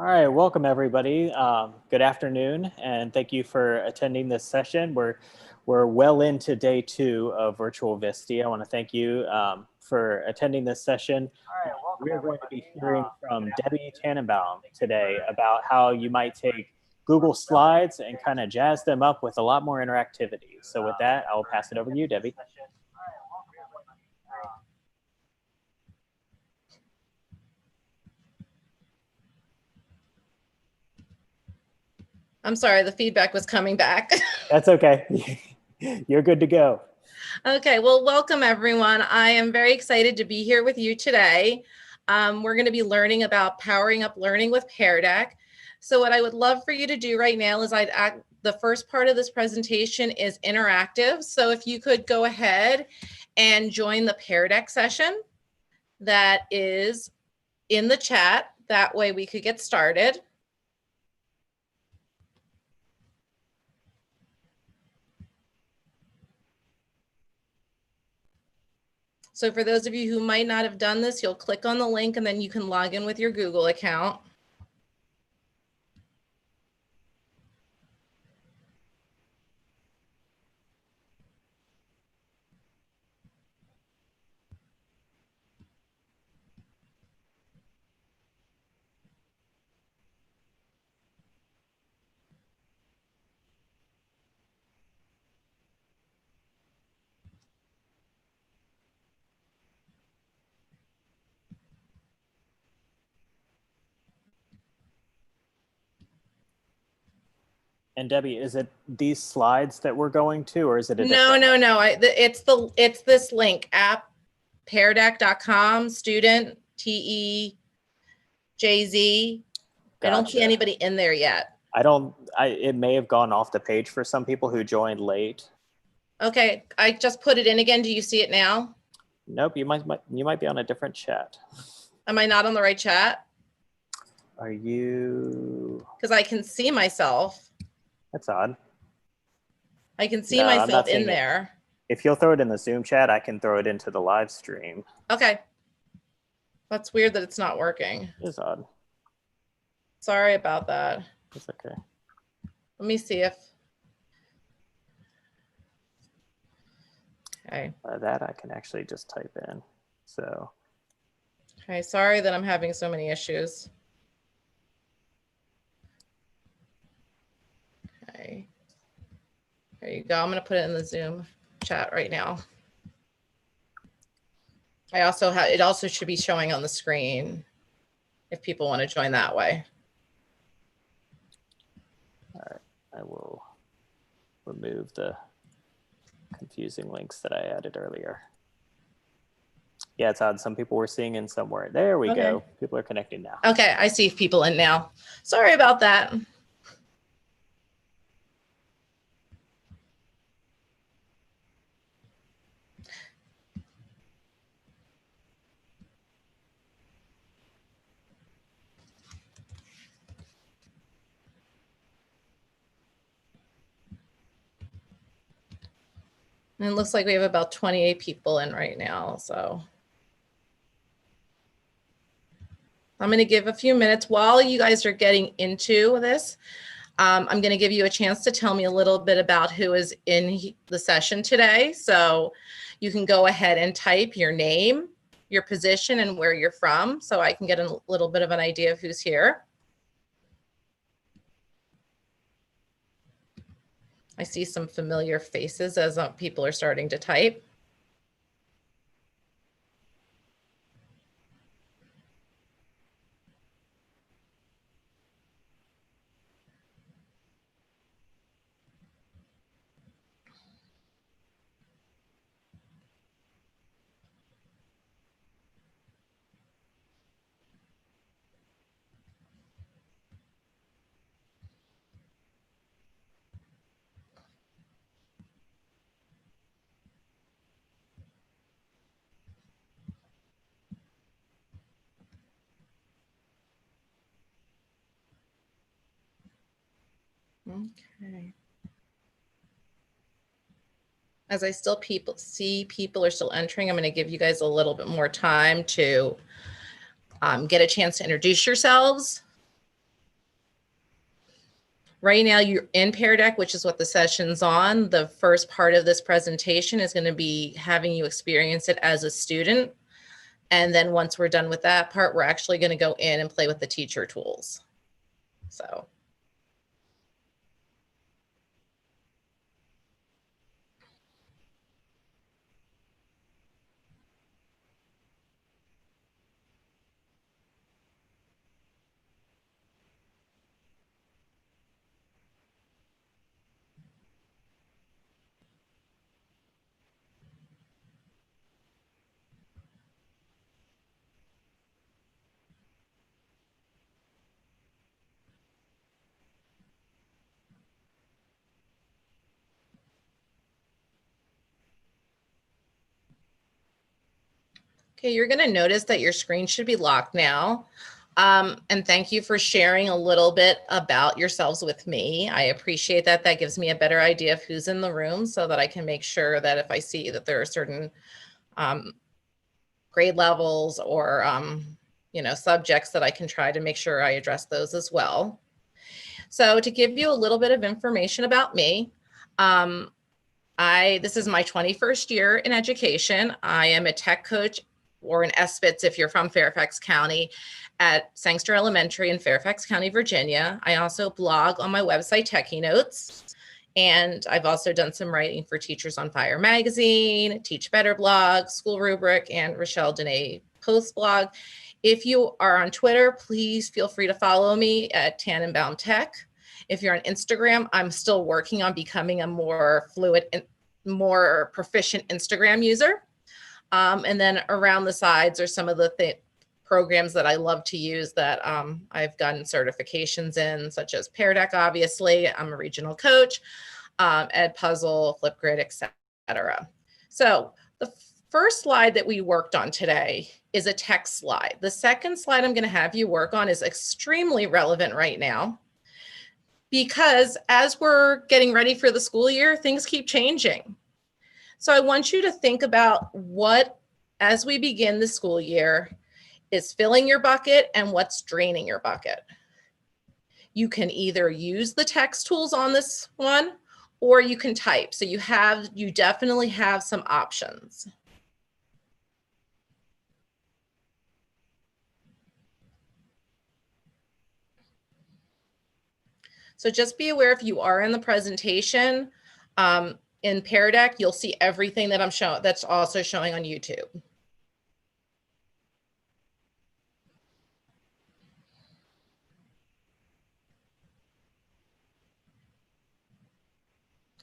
All right, welcome everybody. Good afternoon, and thank you for attending this session. We're well into day 2 of Virtual Visti. I want to thank you for attending this session. We're going to be hearing from Debbie Tannenbaum today about how you might take Google Slides and kind of jazz them up with a lot more interactivity. So with that, I'll pass it over to you, Debbie. I'm sorry, the feedback was coming back. That's okay. You're good to go. Okay, well, welcome everyone. I am very excited to be here with you today. We're going to be learning about powering up learning with Pear Deck. So what I would love for you to do right now is the first part of this presentation is interactive. So if you could go ahead and join the Pear Deck session that is in the chat. That way we could get started. So for those of you who might not have done this, you'll click on the link and then you can log in with your Google account. And Debbie, is it these slides that we're going to, or is it a No. It's this link, peardeck.com, student, TEJZ. Gotcha. I don't see anybody in there yet. It may have gone off the page for some people who joined late. Okay, I just put it in again. Do you see it now? Nope, you might be on a different chat. Am I not on the right chat? Are you? Because I can see myself. That's odd. I can see myself in there. If you'll throw it in the Zoom chat, I can throw it into the live stream. Okay. That's weird that it's not working. It is odd. Sorry about that. It's okay. Let me see if. Okay. That I can actually just type in. So. Okay, sorry that I'm having so many issues. Okay. There you go. I'm going to put it in the Zoom chat right now. It also should be showing on the screen if people want to join that way. All right. I will remove the confusing links that I added earlier. Yeah, it's odd. Some people were seeing in somewhere. There we go. People are connecting now. Okay, I see people in now. Sorry about that. And it looks like we have about 28 people in right now, so. I'm going to give a few minutes while you guys are getting into this. I'm going to give you a chance to tell me a little bit about who is in the session today. So you can go ahead and type your name, your position, and where you're from, so I can get a little bit of an idea of who's here. I see some familiar faces as people are starting to type. Okay. As I still see people are still entering, I'm going to give you guys a little bit more time to get a chance to introduce yourselves. Right now you're in Pear Deck, which is what the session's on. The first part of this presentation is going to be having you experience it as a student. And then once we're done with that part, we're actually going to go in and play with the teacher tools. So. Okay, you're going to notice that your screen should be locked now. And thank you for sharing a little bit about yourselves with me. I appreciate that. That gives me a better idea of who's in the room so that I can make sure that if I see that there are certain grade levels or subjects that I can try to make sure I address those as well. So to give you a little bit of information about me, this is my 21st year in education. I am a tech coach, or an SBITS if you're from Fairfax County, at Sangster Elementary in Fairfax County, Virginia. I also blog on my website, Techie Notes. And I've also done some writing for Teachers on Fire magazine, Teach Better blog, School Rubric, and Rochelle Dene Post blog. If you are on Twitter, please feel free to follow me at Tannenbaum Tech. If you're on Instagram, I'm still working on becoming a more fluid and more proficient Instagram user. And then around the sides are some of the programs that I love to use that I've gotten certifications in, such as Pear Deck, obviously. I'm a regional coach, Edpuzzle, Flipgrid, etc. So the first slide that we worked on today is a text slide. The second slide I'm going to have you work on is extremely relevant right now, because as we're getting ready for the school year, things keep changing. So I want you to think about what, as we begin the school year, is filling your bucket and what's draining your bucket. You can either use the text tools on this one, or you can type. So you definitely have some options. So just be aware, if you are in the presentation, in Pear Deck, you'll see everything that I'm showing, that's also showing on YouTube.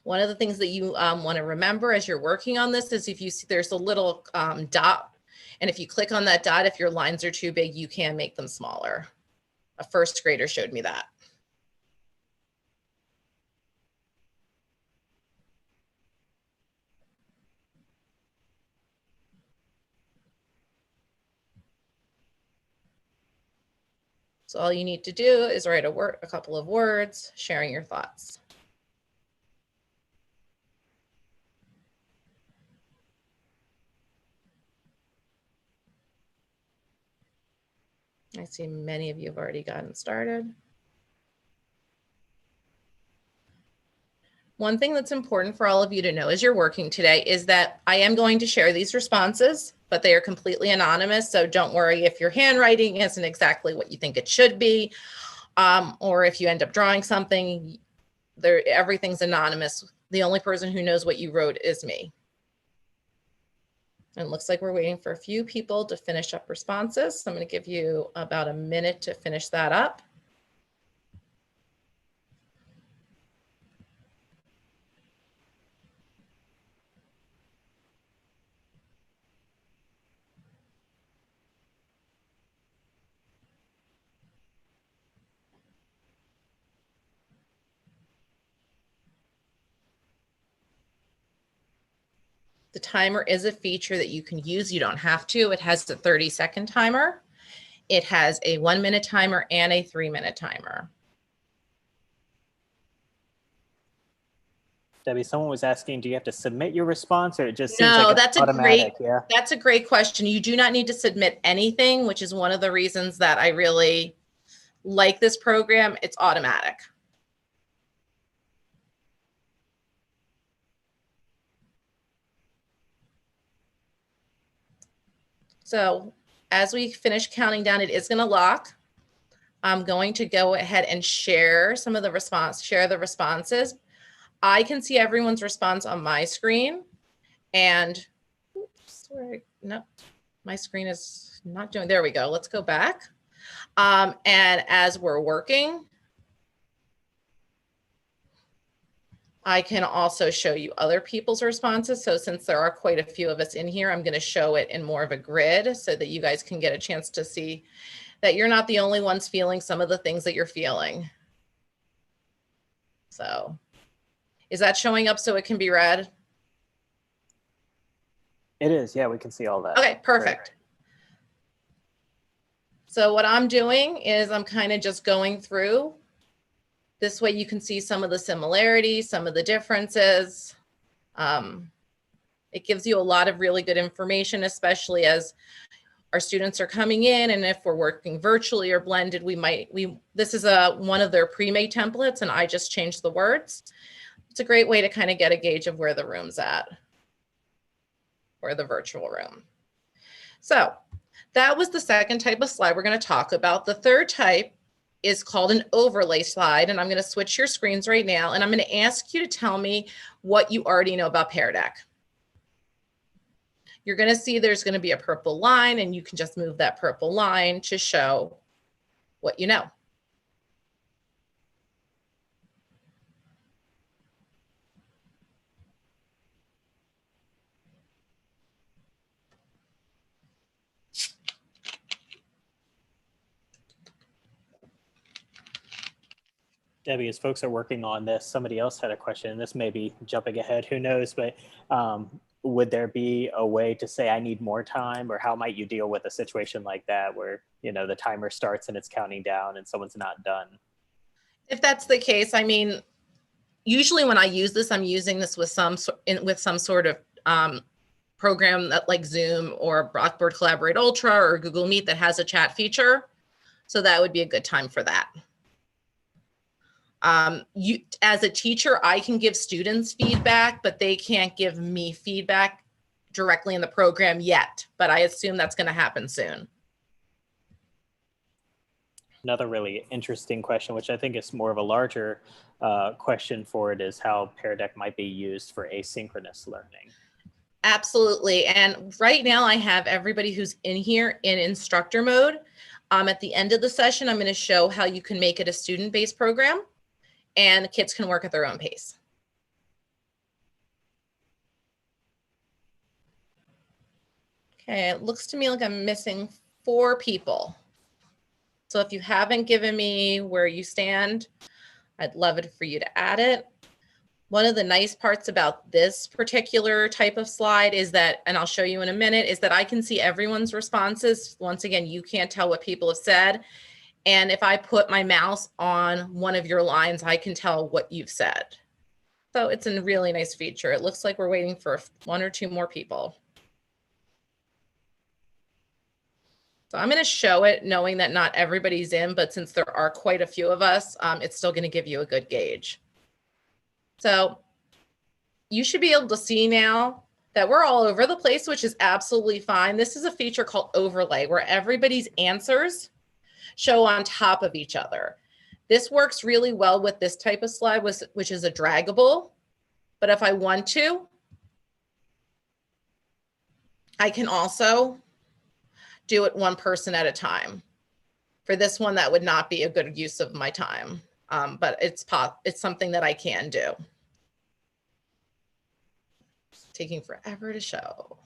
One of the things that you want to remember as you're working on this is if you see there's a little dot, and if you click on that dot, if your lines are too big, you can make them smaller. A first grader showed me that. So all you need to do is write a couple of words, sharing your thoughts. I see many of you have already gotten started. One thing that's important for all of you to know as you're working today is that I am going to share these responses, but they are completely anonymous. So don't worry if your handwriting isn't exactly what you think it should be, or if you end up drawing something, everything's anonymous. The only person who knows what you wrote is me. And it looks like we're waiting for a few people to finish up responses. So I'm going to give you about a minute to finish that up. The timer is a feature that you can use. You don't have to. It has a 30-second timer. It has a 1-minute timer and a 3-minute timer. Debbie, someone was asking, do you have to submit your response, or it just seems like that's automatic? That's a great question. You do not need to submit anything, which is one of the reasons that I really like this program. It's automatic. So as we finish counting down, it is going to lock. I'm going to go ahead and share some of the responses. I can see everyone's response on my screen, and oops, no, my screen is not doing, there we go. Let's go back. And as we're working, I can also show you other people's responses. So since there are quite a few of us in here, I'm going to show it in more of a grid so that you guys can get a chance to see that you're not the only ones feeling some of the things that you're feeling. So is that showing up so it can be read? It is. Yeah, we can see all that. Okay, perfect. Great. So what I'm doing is I'm kind of just going through. This way you can see some of the similarities, some of the differences. It gives you a lot of really good information, especially as our students are coming in, and if we're working virtually or blended, this is one of their pre-made templates, and I just changed the words. It's a great way to kind of get a gauge of where the room's at, or the virtual room. So that was the second type of slide we're going to talk about. The third type is called an overlay slide, and I'm going to switch your screens right now, and I'm going to ask you to tell me what you already know about Pear Deck. You're going to see there's going to be a purple line, and you can just move that purple line to show what you know. Debbie, as folks are working on this, somebody else had a question, and this may be jumping ahead, who knows, but would there be a way to say I need more time, or how might you deal with a situation like that where, you know, the timer starts and it's counting down and someone's not done? If that's the case, I mean, usually when I use this, I'm using this with some sort of program that like Zoom or Blackboard Collaborate Ultra or Google Meet that has a chat feature. So that would be a good time for that. As a teacher, I can give students feedback, but they can't give me feedback directly in the program yet, but I assume that's going to happen soon. Another really interesting question, which I think is more of a larger question for it, is how Pear Deck might be used for asynchronous learning. Absolutely. And right now I have everybody who's in here in instructor mode. At the end of the session, I'm going to show how you can make it a student-based program, and the kids can work at their own pace. Okay, it looks to me like I'm missing 4 people. So if you haven't given me where you stand, I'd love it for you to add it. One of the nice parts about this particular type of slide is that, and I'll show you in a minute, is that I can see everyone's responses. Once again, you can't tell what people have said. And if I put my mouse on one of your lines, I can tell what you've said. So it's a really nice feature. It looks like we're waiting for 1 or 2 more people. So I'm going to show it knowing that not everybody's in, but since there are quite a few of us, it's still going to give you a good gauge. So you should be able to see now that we're all over the place, which is absolutely fine. This is a feature called overlay, where everybody's answers show on top of each other. This works really well with this type of slide, which is a draggable. But if I want to, I can also do it one person at a time. For this one, that would not be a good use of my time, but it's something that I can do. It's taking forever to show.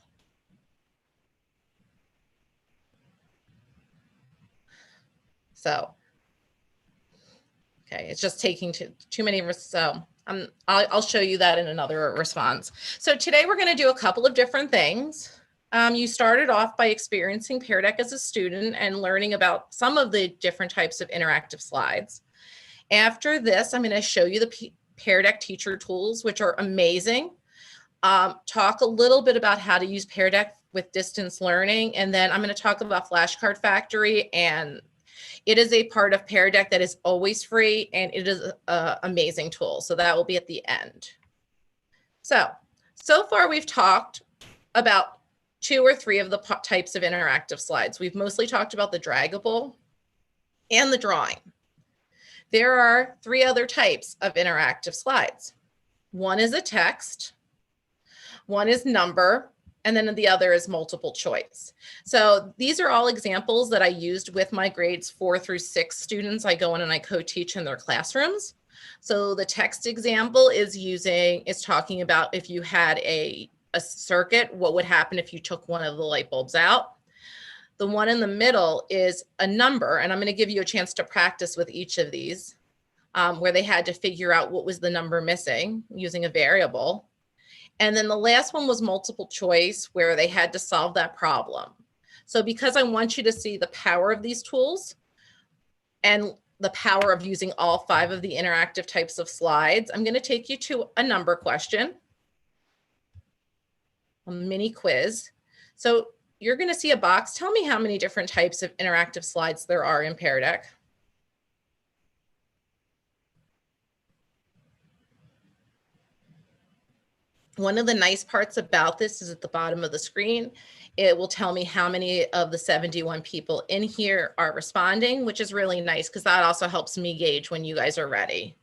So, okay, it's just taking too many, so I'll show you that in another response. So today we're going to do a couple of different things. You started off by experiencing Pear Deck as a student and learning about some of the different types of interactive slides. After this, I'm going to show you the Pear Deck teacher tools, which are amazing. Talk a little bit about how to use Pear Deck with distance learning, and then I'm going to talk about Flashcard Factory, and it is a part of Pear Deck that is always free, and it is an amazing tool. So that will be at the end. So far we've talked about 2 or 3 of the types of interactive slides. We've mostly talked about the draggable and the drawing. There are 3 other types of interactive slides. One is a text, one is number, and then the other is multiple choice. So these are all examples that I used with my grades 4 through 6 students. I go in and I co-teach in their classrooms. So the text example is talking about if you had a circuit, what would happen if you took one of the light bulbs out. The one in the middle is a number, and I'm going to give you a chance to practice with each of these, where they had to figure out what was the number missing using a variable. And then the last one was multiple choice, where they had to solve that problem. So because I want you to see the power of these tools and the power of using all 5 of the interactive types of slides, I'm going to take you to a number question, a mini quiz. So you're going to see a box. Tell me how many different types of interactive slides there are in Pear Deck. One of the nice parts about this is at the bottom of the screen, it will tell me how many of the 71 people in here are responding, which is really nice because that also helps me gauge when you guys are ready.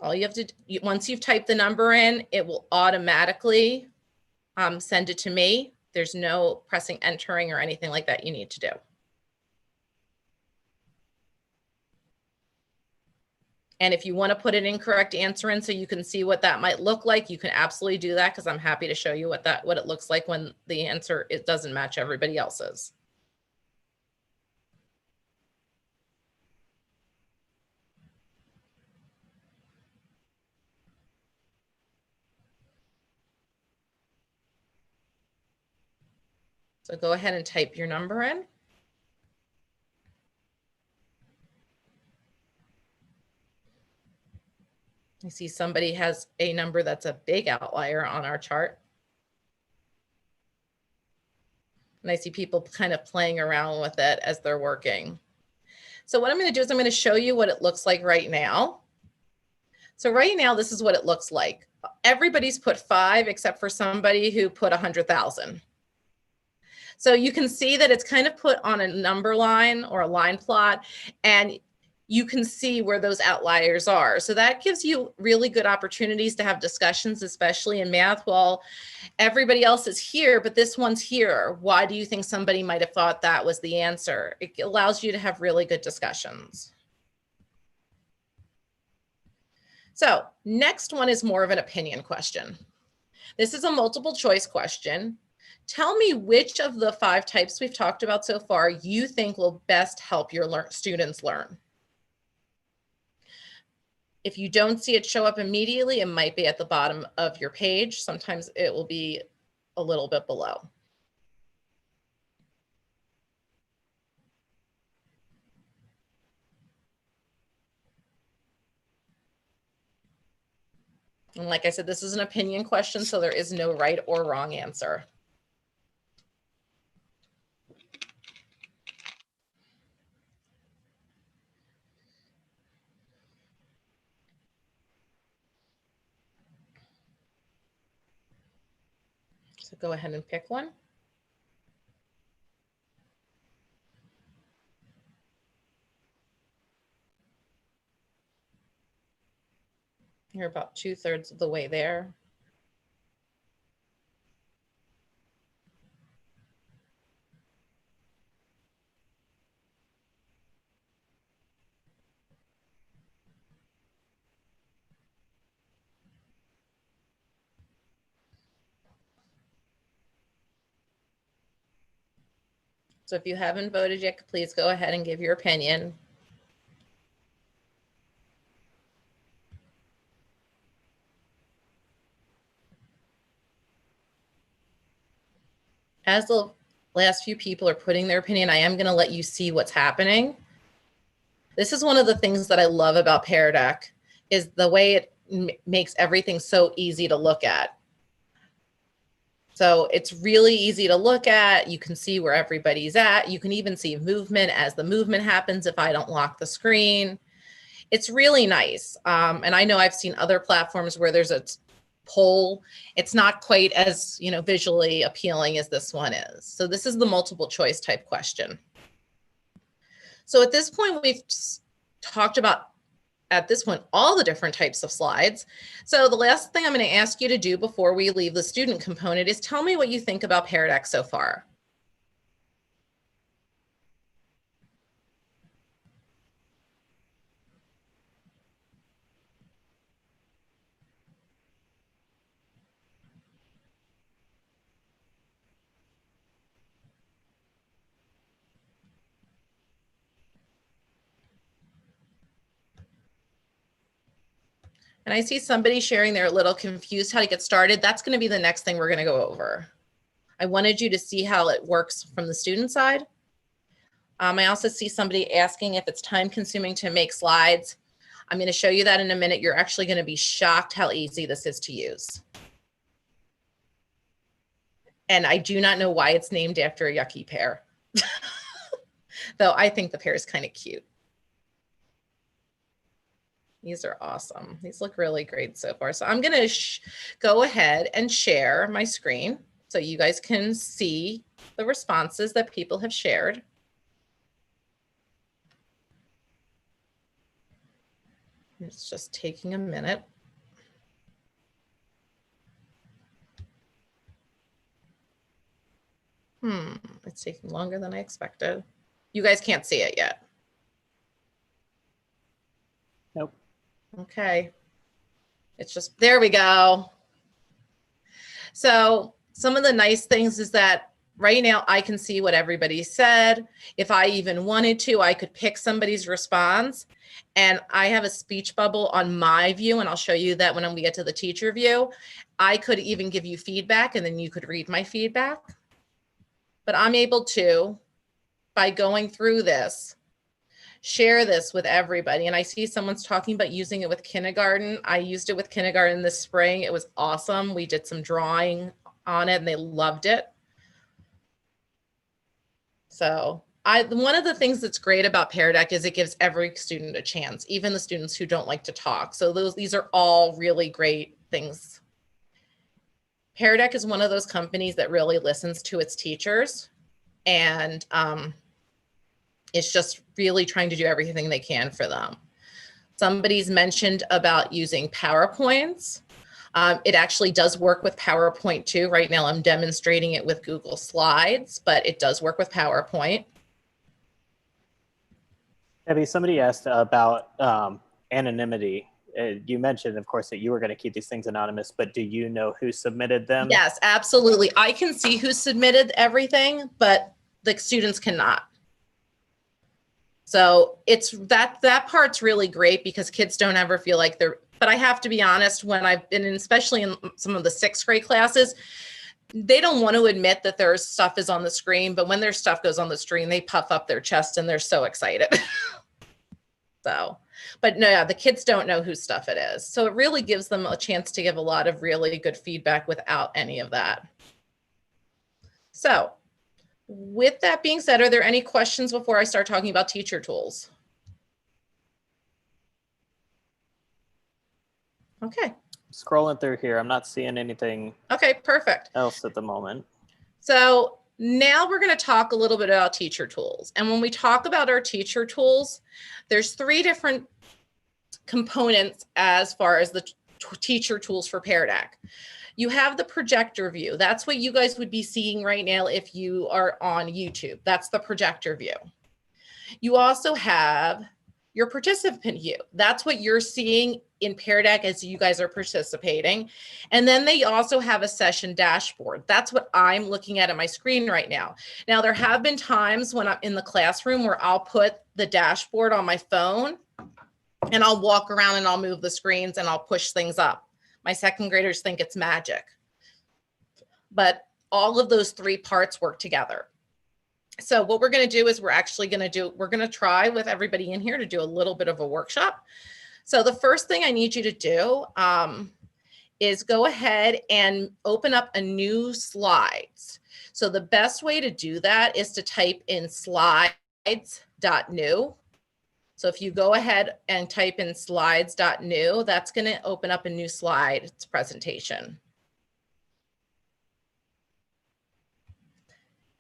All you have to, once you've typed the number in, it will automatically send it to me. There's no pressing entering or anything like that you need to do. And if you want to put an incorrect answer in so you can see what that might look like, you can absolutely do that, because I'm happy to show you what it looks like when the answer doesn't match everybody else's. So go ahead and type your number in. I see somebody has a number that's a big outlier on our chart. And I see people kind of playing around with it as they're working. So what I'm going to do is I'm going to show you what it looks like right now. So right now, this is what it looks like. Everybody's put 5 except for somebody who put 100,000. So you can see that it's kind of put on a number line or a line plot, and you can see where those outliers are. So that gives you really good opportunities to have discussions, especially in math. Well, everybody else is here, but this one's here. Why do you think somebody might have thought that was the answer? It allows you to have really good discussions. So next one is more of an opinion question. This is a multiple choice question. Tell me which of the 5 types we've talked about so far you think will best help your students learn. If you don't see it show up immediately, it might be at the bottom of your page. Sometimes it will be a little bit below. And like I said, this is an opinion question, so there is no right or wrong answer. So go ahead and pick one. You're about 2/3 of the way there. So if you haven't voted yet, please go ahead and give your opinion. As the last few people are putting their opinion, I am going to let you see what's happening. This is one of the things that I love about Pear Deck, is the way it makes everything so easy to look at. So it's really easy to look at. You can see where everybody's at. You can even see movement as the movement happens if I don't lock the screen. It's really nice. And I know I've seen other platforms where there's a poll. It's not quite as, visually appealing as this one is. So this is the multiple choice type question. So at this point, we've talked about, all the different types of slides. So the last thing I'm going to ask you to do before we leave the student component is tell me what you think about Pear Deck so far. And I see somebody sharing they're a little confused how to get started. That's going to be the next thing we're going to go over. I wanted you to see how it works from the student side. I also see somebody asking if it's time consuming to make slides. I'm going to show you that in a minute. You're actually going to be shocked how easy this is to use. And I do not know why it's named after a yucky pear, though I think the pear is kind of cute. These are awesome. These look really great so far. So I'm going to go ahead and share my screen so you guys can see the responses that people have shared. It's just taking a minute. It's taking longer than I expected. You guys can't see it yet. Nope. Okay. It's just, there we go. So some of the nice things is that right now I can see what everybody said. If I even wanted to, I could pick somebody's response. And I have a speech bubble on my view, and I'll show you that when we get to the teacher view. I could even give you feedback, and then you could read my feedback. But I'm able to, by going through this, share this with everybody. And I see someone's talking about using it with kindergarten. I used it with kindergarten this spring. It was awesome. We did some drawing on it and they loved it. So one of the things that's great about Pear Deck is it gives every student a chance, even the students who don't like to talk. So these are all really great things. Pear Deck is one of those companies that really listens to its teachers, and it's just really trying to do everything they can for them. Somebody's mentioned about using PowerPoints. It actually does work with PowerPoint too. Right now I'm demonstrating it with Google Slides, but it does work with PowerPoint. Debbie, somebody asked about anonymity. You mentioned, of course, that you were going to keep these things anonymous, but do you know who submitted them? Yes, absolutely. I can see who submitted everything, but the students cannot. So it's that part's really great because kids don't ever feel like they're, but I have to be honest, when I've been in, especially in some of the 6th grade classes, they don't want to admit that their stuff is on the screen, but when their stuff goes on the screen, they puff up their chest and they're so excited. So, but no, the kids don't know whose stuff it is. So it really gives them a chance to give a lot of really good feedback without any of that. So with that being said, are there any questions before I start talking about teacher tools? Okay. Scrolling through here, I'm not seeing anything. Okay, perfect. Else at the moment. So now we're going to talk a little bit about teacher tools. And when we talk about our teacher tools, there's 3 different components as far as the teacher tools for Pear Deck. You have the projector view. That's what you guys would be seeing right now if you are on YouTube. That's the projector view. You also have your participant view. That's what you're seeing in Pear Deck as you guys are participating. And then they also have a session dashboard. That's what I'm looking at my screen right now. Now, there have been times when I'm in the classroom where I'll put the dashboard on my phone and I'll walk around and I'll move the screens and I'll push things up. My 2nd graders think it's magic. But all of those 3 parts work together. So what we're going to do is we're going to try with everybody in here to do a little bit of a workshop. So the first thing I need you to do is go ahead and open up a new slides. So the best way to do that is to type in slides.new. So if you go ahead and type in slides.new, that's going to open up a new slide. It's presentation.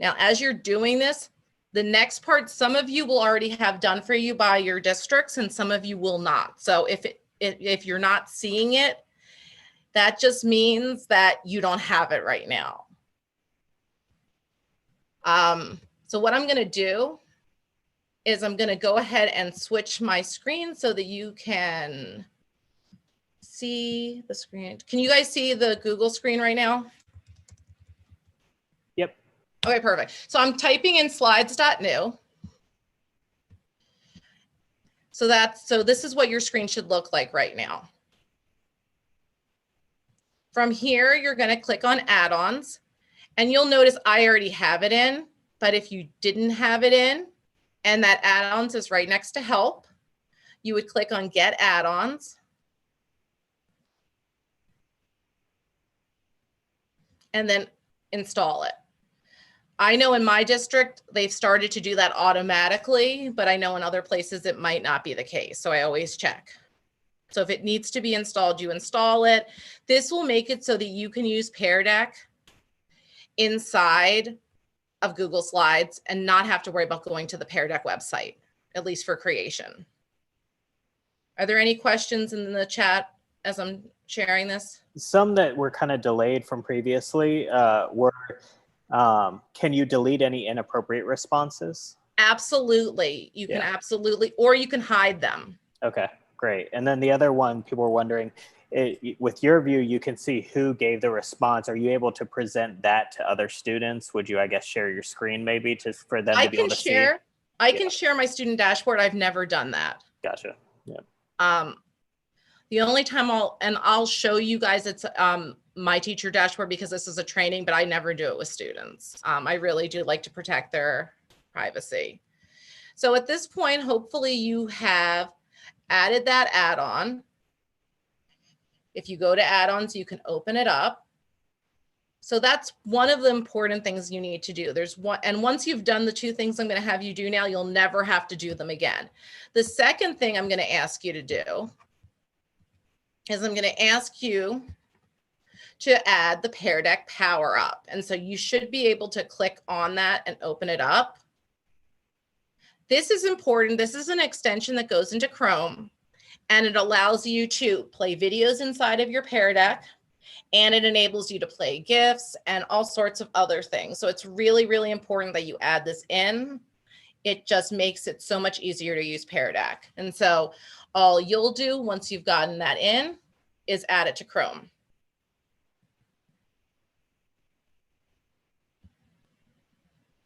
Now, as you're doing this, the next part, some of you will already have done for you by your districts and some of you will not. So if you're not seeing it, that just means that you don't have it right now. So what I'm going to do is I'm going to go ahead and switch my screen so that you can see the screen. Can you guys see the Google screen right now? Yep. Okay, perfect. So I'm typing in slides.new. So this is what your screen should look like right now. From here, you're going to click on add-ons, and you'll notice I already have it in, but if you didn't have it in, and that add-ons is right next to help, you would click on get add-ons. And then install it. I know in my district, they've started to do that automatically, but I know in other places it might not be the case. So I always check. So if it needs to be installed, you install it. This will make it so that you can use Pear Deck inside of Google Slides and not have to worry about going to the Pear Deck website, at least for creation. Are there any questions in the chat as I'm sharing this? Some that were kind of delayed from previously were, can you delete any inappropriate responses? Absolutely. You can absolutely, or you can hide them. Okay, great. And then the other one, people were wondering, with your view, you can see who gave the response. Are you able to present that to other students? Would you, I guess, share your screen maybe for them to be able to see? I can share my student dashboard. I've never done that. Gotcha. Yeah. The only time I'll show you guys it's my teacher dashboard because this is a training, but I never do it with students. I really do like to protect their privacy. So at this point, hopefully you have added that add-on. If you go to add-ons, you can open it up. So that's one of the important things you need to do. There's one, and once you've done the two things I'm going to have you do now, you'll never have to do them again. The second thing I'm going to ask you to do is I'm going to ask you to add the Pear Deck Power Up. And so you should be able to click on that and open it up. This is important. This is an extension that goes into Chrome, and it allows you to play videos inside of your Pear Deck, and it enables you to play GIFs and all sorts of other things. So it's really, really important that you add this in. It just makes it so much easier to use Pear Deck. And so all you'll do once you've gotten that in is add it to Chrome.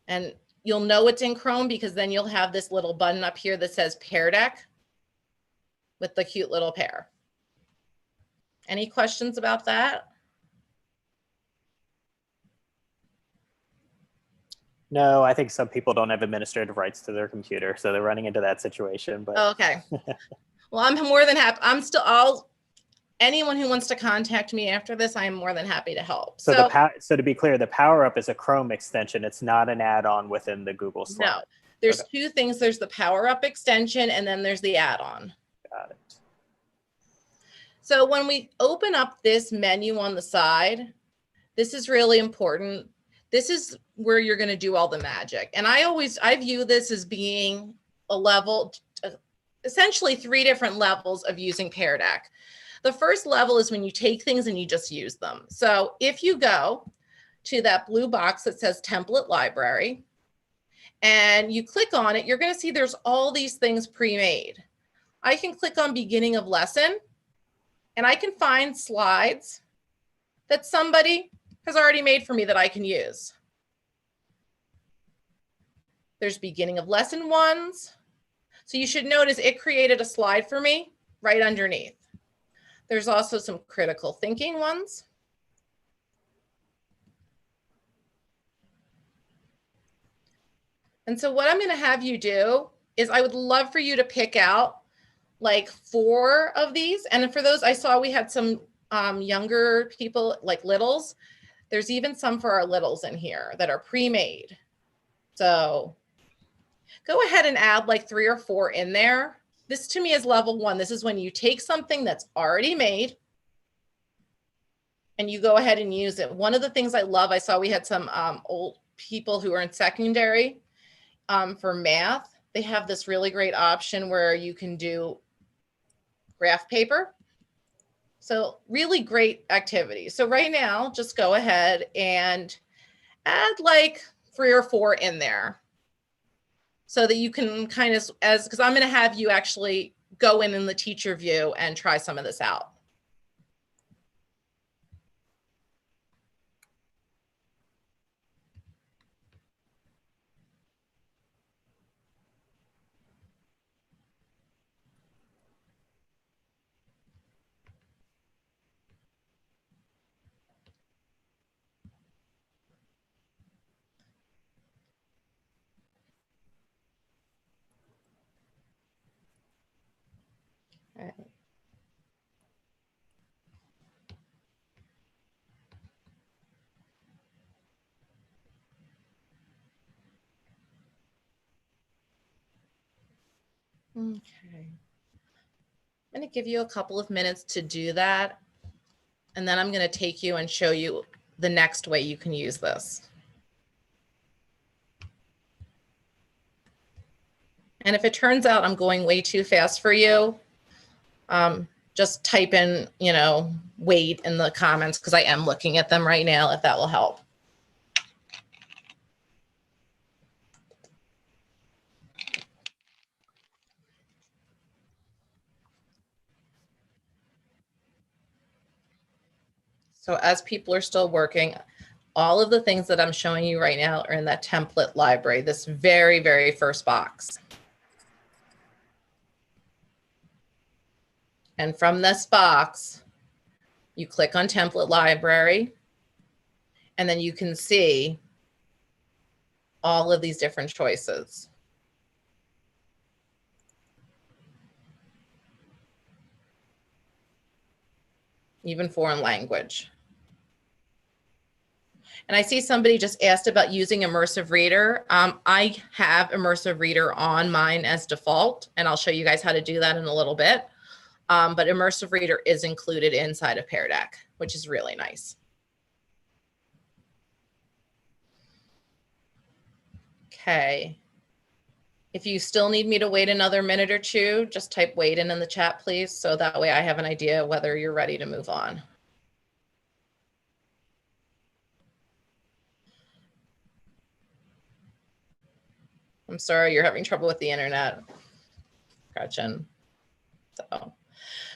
And you'll know it's in Chrome because then you'll have this little button up here that says Pear Deck with the cute little pear. Any questions about that? No, I think some people don't have administrative rights to their computer, so they're running into that situation. But okay. Well, I'm more than happy. Anyone who wants to contact me after this, I am more than happy to help. So to be clear, the Power Up is a Chrome extension. It's not an add-on within the Google Slide. No, there's two things. There's the Power Up extension, and then there's the add-on. Got it. So when we open up this menu on the side, this is really important. This is where you're going to do all the magic. And I view this as being a level, essentially 3 different levels of using Pear Deck. The first level is when you take things and you just use them. So if you go to that blue box that says Template Library and you click on it, you're going to see there's all these things pre-made. I can click on Beginning of Lesson and I can find slides that somebody has already made for me that I can use. There's Beginning of Lesson ones. So you should notice it created a slide for me right underneath. There's also some critical thinking ones. And so what I'm going to have you do is I would love for you to pick out like 4 of these. And for those, I saw we had some younger people like littles. There's even some for our littles in here that are pre-made. So go ahead and add like 3 or 4 in there. This to me is level one. This is when you take something that's already made and you go ahead and use it. One of the things I love, I saw we had some old people who are in secondary for math. They have this really great option where you can do graph paper. So really great activity. So right now, just go ahead and add like 3 or 4 in there so that you can kind of, because I'm going to have you actually go in the teacher view and try some of this out. All right. Okay. I'm going to give you a couple of minutes to do that. And then I'm going to take you and show you the next way you can use this. And if it turns out I'm going way too fast for you, just type in, you know, wait in the comments because I am looking at them right now, if that will help. So as people are still working, all of the things that I'm showing you right now are in that template library, this very, very first box. And from this box, you click on template library, and then you can see all of these different choices. Even foreign language. And I see somebody just asked about using Immersive Reader. I have Immersive Reader on mine as default, and I'll show you guys how to do that in a little bit. But Immersive Reader is included inside of Pear Deck, which is really nice. Okay. If you still need me to wait another minute or two, just type wait in the chat, please. So that way I have an idea whether you're ready to move on. I'm sorry you're having trouble with the internet, Gretchen.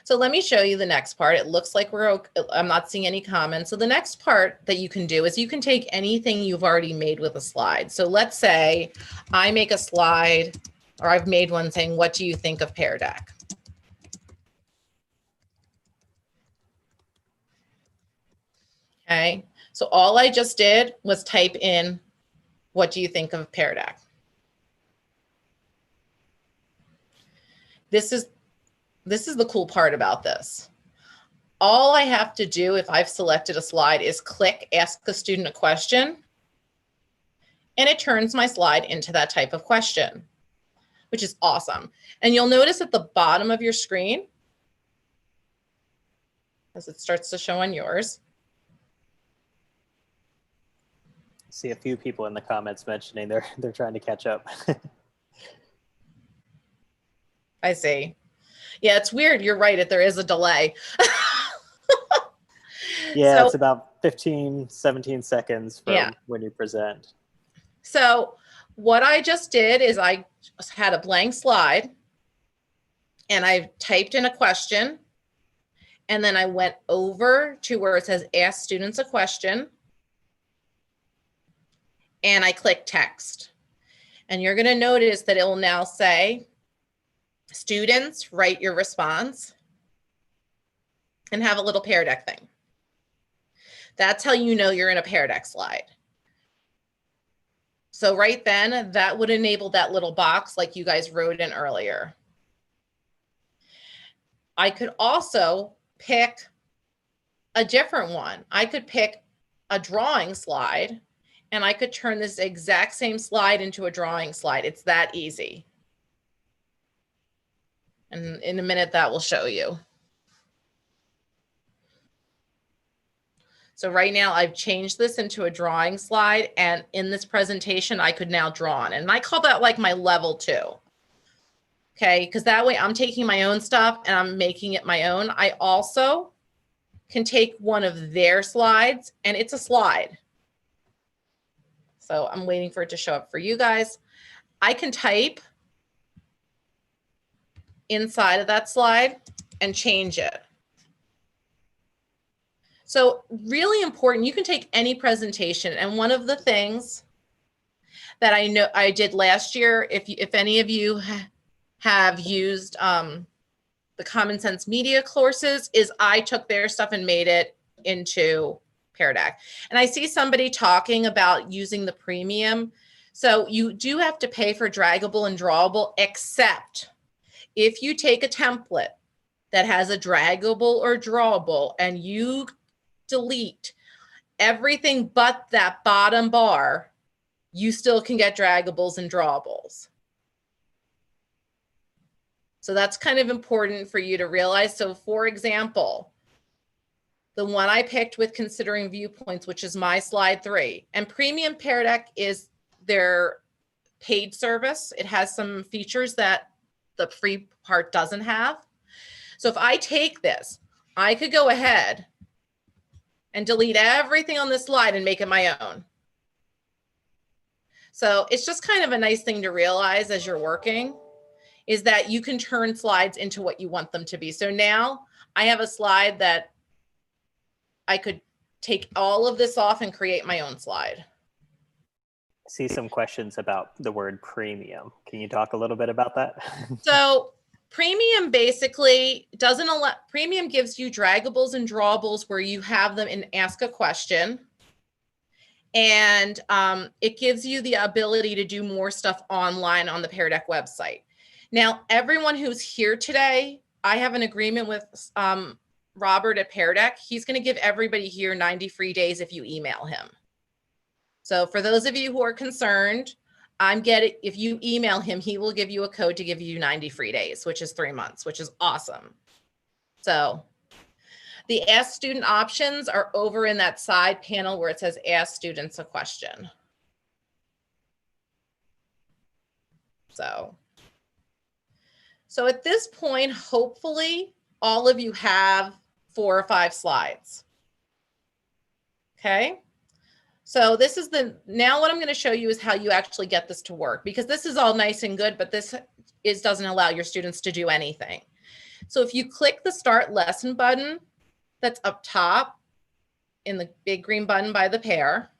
So let me show you the next part. It looks like I'm not seeing any comments. So the next part that you can do is you can take anything you've already made with a slide. So let's say I make a slide, or I've made one saying, what do you think of Pear Deck? Okay, so all I just did was type in, what do you think of Pear Deck? This is the cool part about this. All I have to do if I've selected a slide is click ask the student a question, and it turns my slide into that type of question, which is awesome. And you'll notice at the bottom of your screen, as it starts to show on yours. See a few people in the comments mentioning they're trying to catch up. I see. Yeah, it's weird. You're right. There is a delay. Yeah, so, it's about 15, 17 seconds from when you present. So what I just did is I had a blank slide and I typed in a question, and then I went over to where it says ask students a question, and I clicked text. And you're going to notice that it will now say, students, write your response, and have a little Pear Deck thing. That's how you know you're in a Pear Deck slide. So right then, that would enable that little box like you guys wrote in earlier. I could also pick a different one. I could pick a drawing slide, and I could turn this exact same slide into a drawing slide. It's that easy. And in a minute, that will show you. So right now I've changed this into a drawing slide, and in this presentation, I could now draw on. And I call that like my level 2. Okay, because that way I'm taking my own stuff and I'm making it my own. I also can take one of their slides, and it's a slide. So I'm waiting for it to show up for you guys. I can type inside of that slide and change it. So really important, you can take any presentation. And one of the things that I know I did last year, if any of you have used the Common Sense Media courses, is I took their stuff and made it into Pear Deck. And I see somebody talking about using the premium. So you do have to pay for Draggable and Drawable, except if you take a template that has a Draggable or Drawable and you delete everything but that bottom bar, you still can get Draggables and Drawables. So that's kind of important for you to realize. So for example, the one I picked with considering viewpoints, which is my slide 3, and Premium Pear Deck is their paid service. It has some features that the free part doesn't have. So if I take this, I could go ahead and delete everything on this slide and make it my own. So it's just kind of a nice thing to realize as you're working, is that you can turn slides into what you want them to be. So now I have a slide that I could take all of this off and create my own slide. I see some questions about the word premium. Can you talk a little bit about that? So premium basically doesn't allow, premium gives you draggables and drawables where you have them and ask a question. And it gives you the ability to do more stuff online on the Pear Deck website. Now, everyone who's here today, I have an agreement with Robert at Pear Deck. He's going to give everybody here 90 free days if you email him. So for those of you who are concerned, if you email him, he will give you a code to give you 90 free days, which is 3 months, which is awesome. So the Ask Student options are over in that side panel where it says Ask Students a Question. So at this point, hopefully all of you have 4 or 5 slides. Okay. So this is now what I'm going to show you is how you actually get this to work, because this is all nice and good, but this doesn't allow your students to do anything. So if you click the Start Lesson button that's up top in the big green button by the pair,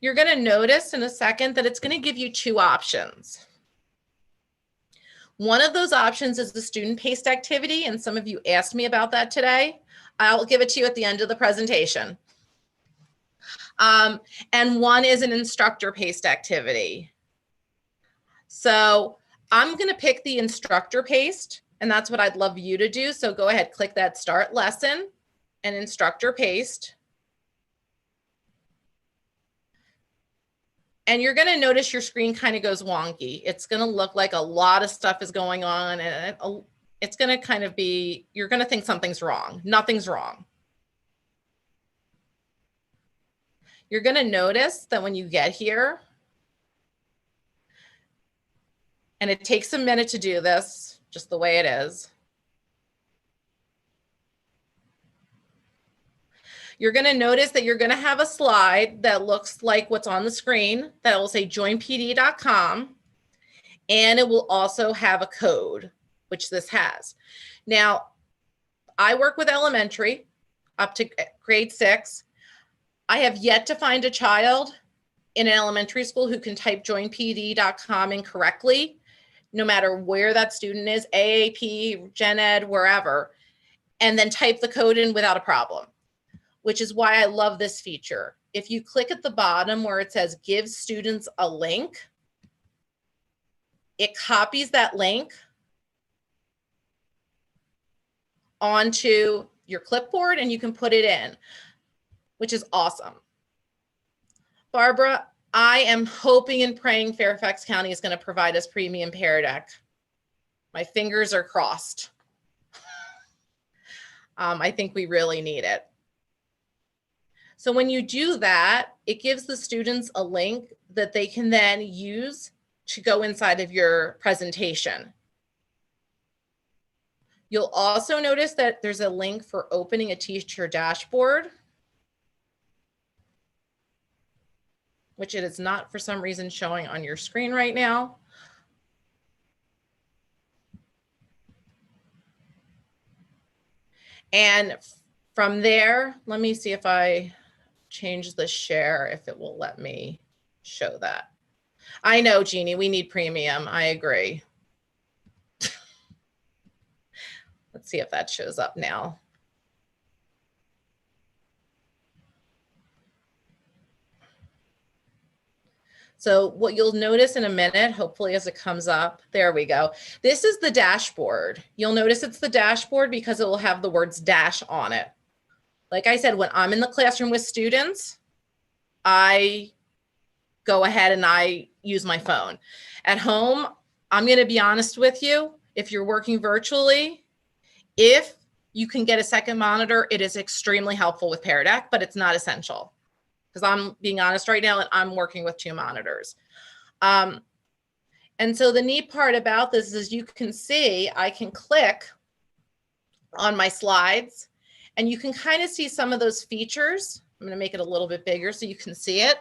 you're going to notice in a second that it's going to give you 2 options. One of those options is the student-paced activity, and some of you asked me about that today. I'll give it to you at the end of the presentation. And one is an instructor-paced activity. So I'm going to pick the instructor-paced, and that's what I'd love you to do. So go ahead, click that Start Lesson and instructor-paced. And you're going to notice your screen kind of goes wonky. It's going to look like a lot of stuff is going on, and it's going to kind of be, you're going to think something's wrong. Nothing's wrong. You're going to notice that when you get here, and it takes a minute to do this, just the way it is. You're going to notice that you're going to have a slide that looks like what's on the screen that will say joinpd.com, and it will also have a code, which this has. Now, I work with elementary up to grade 6. I have yet to find a child in an elementary school who can type joinpd.com incorrectly, no matter where that student is, AAP, Gen Ed, wherever, and then type the code in without a problem, which is why I love this feature. If you click at the bottom where it says give students a link, it copies that link onto your clipboard and you can put it in, which is awesome. Barbara, I am hoping and praying Fairfax County is going to provide us premium Pear Deck. My fingers are crossed. I think we really need it. So when you do that, it gives the students a link that they can then use to go inside of your presentation. You'll also notice that there's a link for opening a teacher dashboard, which it is not for some reason showing on your screen right now. And from there, let me see if I change the share, if it will let me show that. I know, Jeannie, we need premium. I agree. Let's see if that shows up now. So what you'll notice in a minute, hopefully as it comes up, there we go. This is the dashboard. You'll notice it's the dashboard because it will have the words dash on it. Like I said, when I'm in the classroom with students, I go ahead and I use my phone. At home, I'm going to be honest with you, if you're working virtually, if you can get a second monitor, it is extremely helpful with Pear Deck, but it's not essential. Because I'm being honest right now and I'm working with 2 monitors. And so the neat part about this is you can see I can click on my slides and you can kind of see some of those features. I'm going to make it a little bit bigger so you can see it.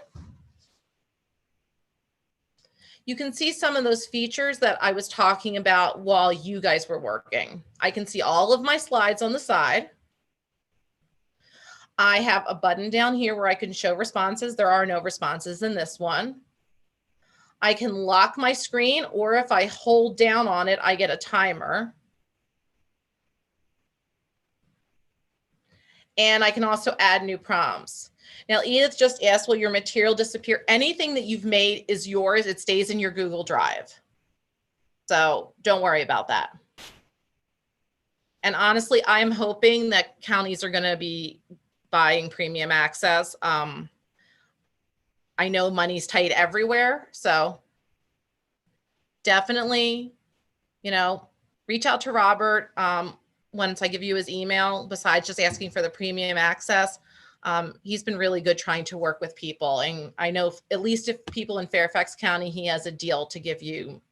You can see some of those features that I was talking about while you guys were working. I can see all of my slides on the side. I have a button down here where I can show responses. There are no responses in this one. I can lock my screen, or if I hold down on it, I get a timer. And I can also add new prompts. Now, Edith just asked, will your material disappear? Anything that you've made is yours. It stays in your Google Drive. So don't worry about that. And honestly, I'm hoping that counties are going to be buying premium access. I know money's tight everywhere, so definitely, you know, reach out to Robert once I give you his email. Besides just asking for the premium access, he's been really good trying to work with people, and I know at least if people in Fairfax County, he has a deal to give you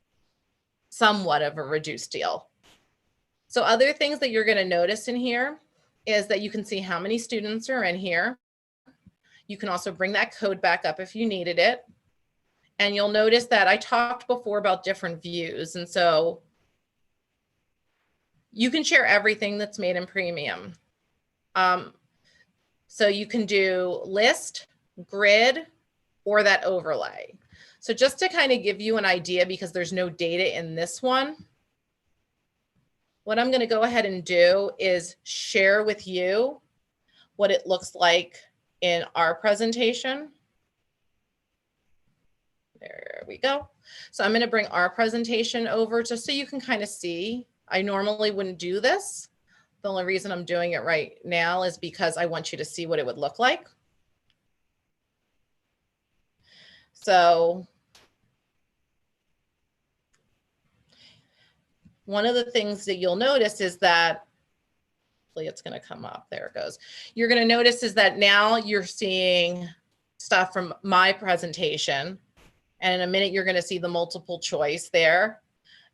somewhat of a reduced deal. So other things that you're going to notice in here is that you can see how many students are in here. You can also bring that code back up if you needed it. And you'll notice that I talked before about different views. And so you can share everything that's made in premium. So you can do list, grid, or that overlay. So just to kind of give you an idea, because there's no data in this one, what I'm going to go ahead and do is share with you what it looks like in our presentation. There we go. So I'm going to bring our presentation over just so you can kind of see. I normally wouldn't do this. The only reason I'm doing it right now is because I want you to see what it would look like. So one of the things that you'll notice is that, hopefully it's going to come up. There it goes. You're going to notice is that now you're seeing stuff from my presentation. And in a minute, you're going to see the multiple choice there.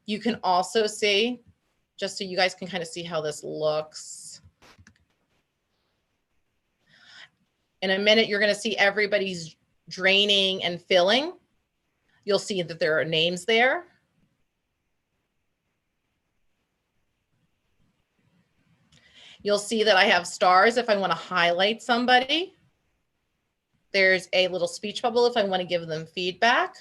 You can also see, just so you guys can kind of see how this looks. In a minute, you're going to see everybody's draining and filling. You'll see that there are names there. You'll see that I have stars if I want to highlight somebody. There's a little speech bubble if I want to give them feedback.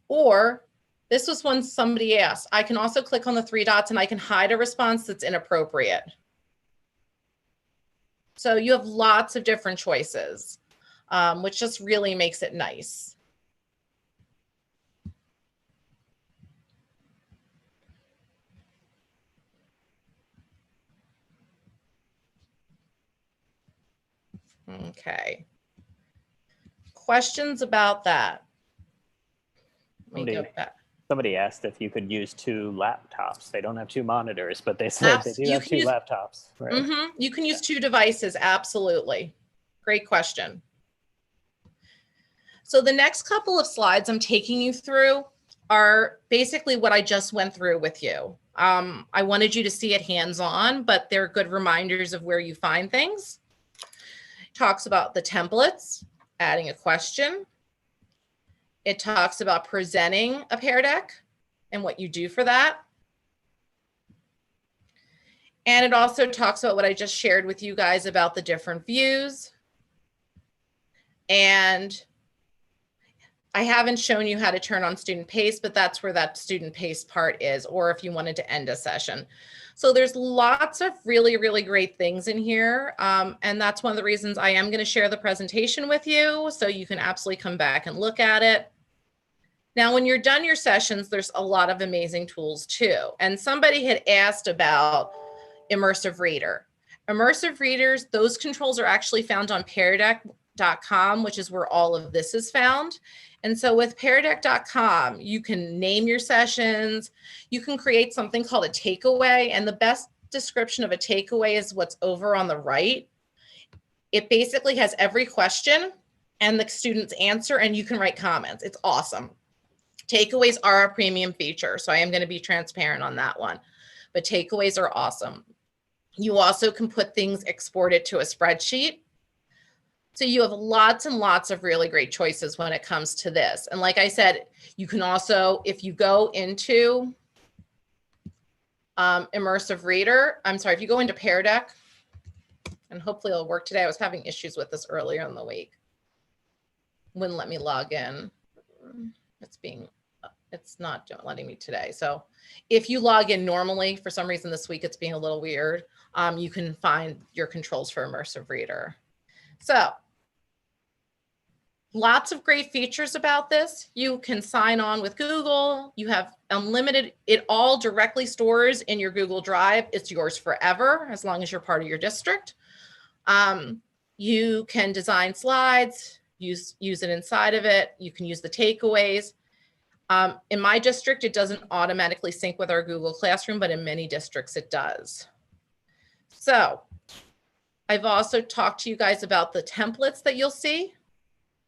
Or this was one somebody asked. I can also click on the 3 dots and I can hide a response that's inappropriate. So you have lots of different choices, which just really makes it nice. Okay. questions about that? Let me go back. Somebody asked if you could use 2 laptops. They don't have 2 monitors, but they said they do have 2 laptops. Right? You can use 2 devices, absolutely. Great question. So the next couple of slides I'm taking you through are basically what I just went through with you. I wanted you to see it hands-on, but they're good reminders of where you find things. Talks about the templates, adding a question. It talks about presenting a Pear Deck and what you do for that. And it also talks about what I just shared with you guys about the different views. And I haven't shown you how to turn on student pace, but that's where that student pace part is, or if you wanted to end a session. So there's lots of really, really great things in here. And that's one of the reasons I am going to share the presentation with you, so you can absolutely come back and look at it. Now, when you're done your sessions, there's a lot of amazing tools too. And somebody had asked about Immersive Reader. Immersive Readers, those controls are actually found on peardeck.com, which is where all of this is found. And so with peardeck.com, you can name your sessions. You can create something called a takeaway. And the best description of a takeaway is what's over on the right. It basically has every question and the student's answer, and you can write comments. It's awesome. Takeaways are a premium feature, so I am going to be transparent on that one. But takeaways are awesome. You also can put things exported to a spreadsheet. So you have lots and lots of really great choices when it comes to this. And like I said, you can also, if you go into Immersive Reader, if you go into Pear Deck, and hopefully it'll work today. I was having issues with this earlier in the week. Wouldn't let me log in. It's not letting me today. So if you log in normally, for some reason this week it's being a little weird, you can find your controls for Immersive Reader. So lots of great features about this. You can sign on with Google. You have unlimited, it all directly stores in your Google Drive. It's yours forever, as long as you're part of your district. You can design slides, use it inside of it. You can use the takeaways. In my district, it doesn't automatically sync with our Google Classroom, but in many districts it does. So I've also talked to you guys about the templates that you'll see.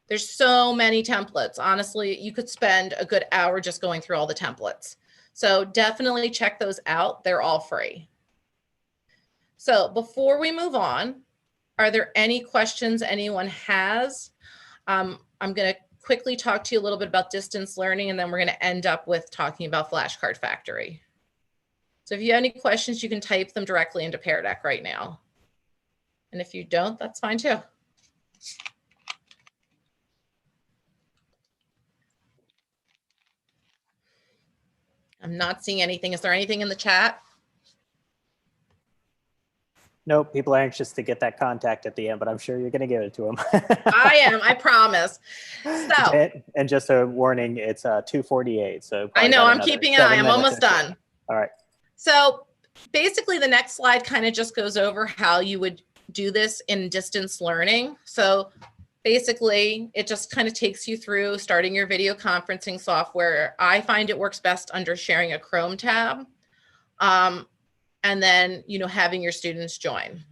There's so many templates. Honestly, you could spend a good hour just going through all the templates. So definitely check those out. They're all free. So before we move on, are there any questions anyone has? I'm going to quickly talk to you a little bit about distance learning, and then we're going to end up with talking about Flashcard Factory. So if you have any questions, you can type them directly into Pear Deck right now. And if you don't, that's fine too. I'm not seeing anything. Is there anything in the chat? Nope, people are anxious to get that contact at the end, but I'm sure you're going to give it to them. I am, I promise. So, and just a warning, it's 2:48. So I know, I'm keeping an eye. I'm almost done. All right. So basically the next slide kind of just goes over how you would do this in distance learning. So basically it just kind of takes you through starting your video conferencing software. I find it works best under sharing a Chrome tab. And then, having your students join.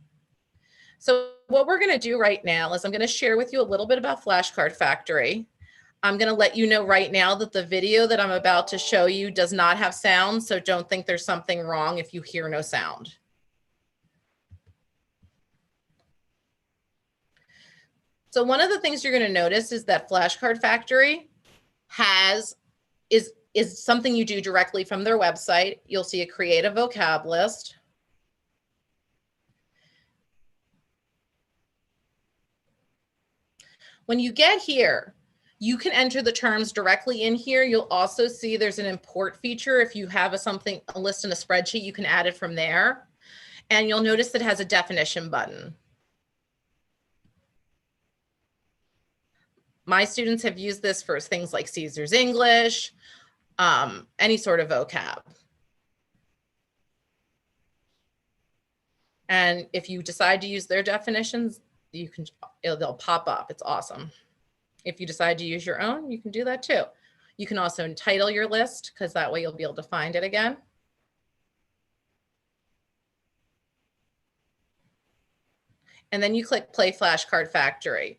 So what we're going to do right now is I'm going to share with you a little bit about Flashcard Factory. I'm going to let you know right now that the video that I'm about to show you does not have sound, so don't think there's something wrong if you hear no sound. So one of the things you're going to notice is that Flashcard Factory is something you do directly from their website. You'll see a create a vocab list. When you get here, you can enter the terms directly in here. You'll also see there's an import feature. If you have a list in a spreadsheet, you can add it from there. And you'll notice it has a definition button. My students have used this for things like Caesar's English, any sort of vocab. And if you decide to use their definitions, they'll pop up. It's awesome. If you decide to use your own, you can do that too. You can also title your list because that way you'll be able to find it again. And then you click Play Flashcard Factory.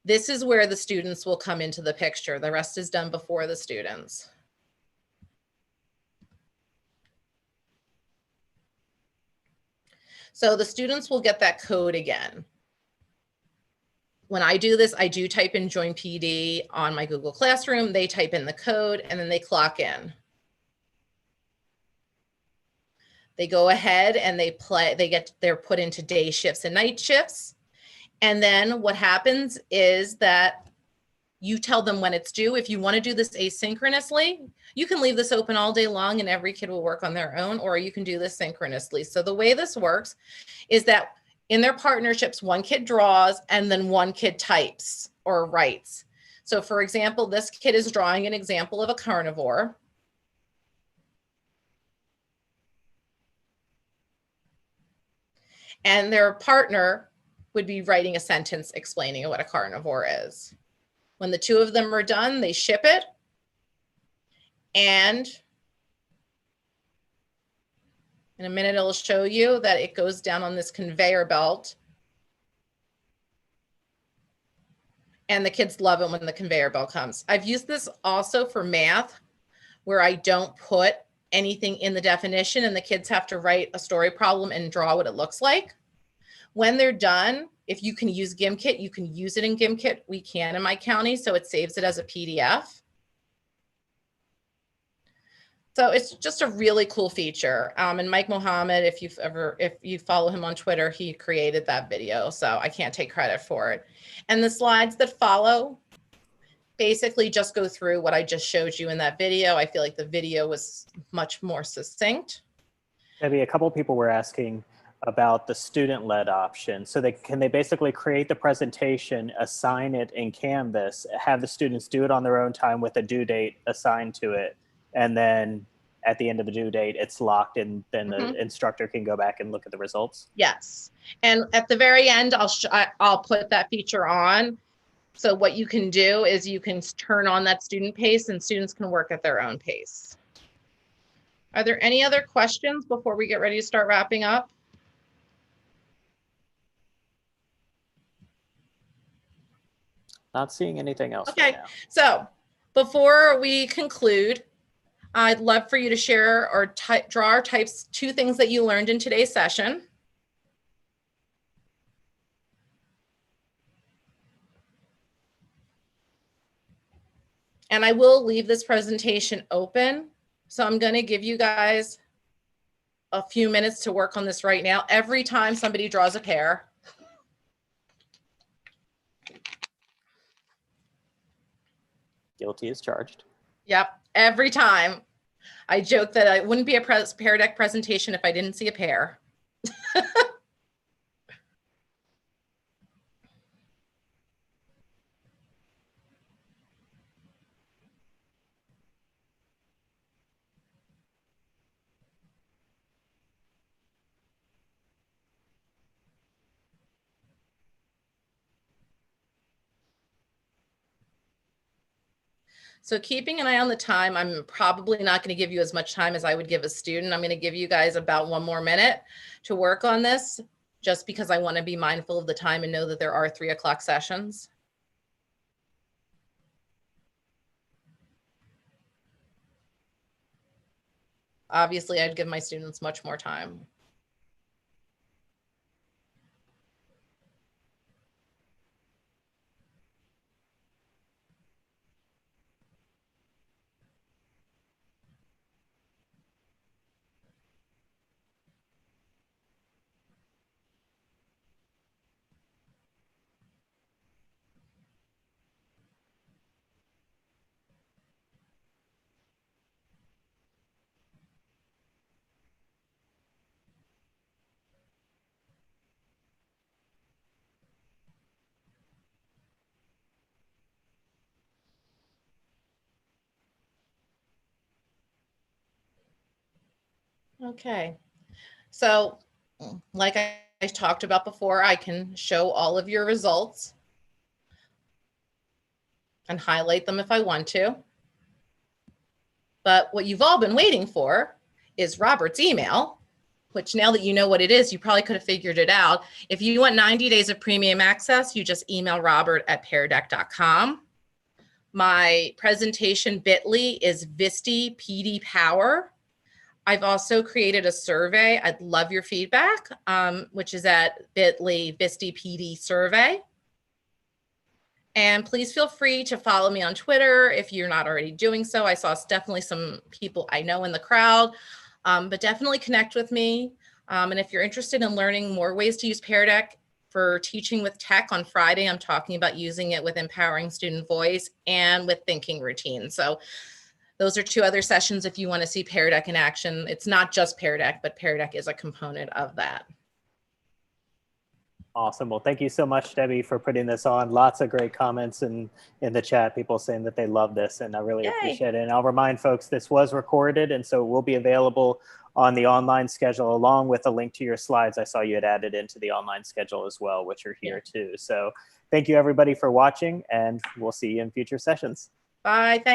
This is where the students will come into the picture. The rest is done before the students. So the students will get that code again. When I do this, I do type in Join PD on my Google Classroom. They type in the code and then they clock in. They go ahead and they're put into day shifts and night shifts. And then what happens is that you tell them when it's due. If you want to do this asynchronously, you can leave this open all day long and every kid will work on their own, or you can do this synchronously. So the way this works is that in their partnerships, one kid draws and then one kid types or writes. So for example, this kid is drawing an example of a carnivore. And their partner would be writing a sentence explaining what a carnivore is. When the two of them are done, they ship it. And in a minute, it'll show you that it goes down on this conveyor belt. And the kids love it when the conveyor belt comes. I've used this also for math, where I don't put anything in the definition and the kids have to write a story problem and draw what it looks like. When they're done, if you can use GimKit, you can use it in GimKit. We can in my county, so it saves it as a PDF. So it's just a really cool feature. And Mike Mohammed, if you follow him on Twitter, he created that video, so I can't take credit for it. And the slides that follow basically just go through what I just showed you in that video. I feel like the video was much more succinct. Maybe a couple of people were asking about the student-led option. So can they basically create the presentation, assign it in Canvas, have the students do it on their own time with a due date assigned to it, and then at the end of the due date, it's locked, and then the instructor can go back and look at the results? Yes. And at the very end, I'll put that feature on. So what you can do is you can turn on that student pace and students can work at their own pace. Are there any other questions before we get ready to start wrapping up? Not seeing anything else. Okay, right now. So before we conclude, I'd love for you to share or draw or type 2 things that you learned in today's session. And I will leave this presentation open. So I'm going to give you guys a few minutes to work on this right now. Every time somebody draws a pair, Guilty as charged. Yep, every time. I joke that it wouldn't be a Pear Deck presentation if I didn't see a pair. So keeping an eye on the time, I'm probably not going to give you as much time as I would give a student. I'm going to give you guys about 1 more minute to work on this, just because I want to be mindful of the time and know that there are 3 o'clock sessions. Obviously, I'd give my students much more time. Okay, so like I talked about before, I can show all of your results. and highlight them if I want to. But what you've all been waiting for is Robert's email, which now that you know what it is, you probably could have figured it out. If you want 90 days of premium access, you just email robert@peardeck.com. My presentation bit.ly is Visti PD Power. I've also created a survey. I'd love your feedback, which is at bit.ly Visti PD survey. And please feel free to follow me on Twitter if you're not already doing so. I saw definitely some people I know in the crowd, but definitely connect with me. And if you're interested in learning more ways to use Pear Deck for teaching with tech, on Friday, I'm talking about using it with empowering student voice and with thinking routines. So those are 2 other sessions if you want to see Pear Deck in action. It's not just Pear Deck, but Pear Deck is a component of that. Awesome. Well, thank you so much, Debbie, for putting this on. Lots of great comments in the chat, people saying that they love this, and I really appreciate it. And I'll remind folks, this was recorded, and so it will be available on the online schedule along with a link to your slides. I saw you had added into the online schedule as well, which are here too. So thank you everybody for watching, and we'll see you in future sessions. Bye. Thank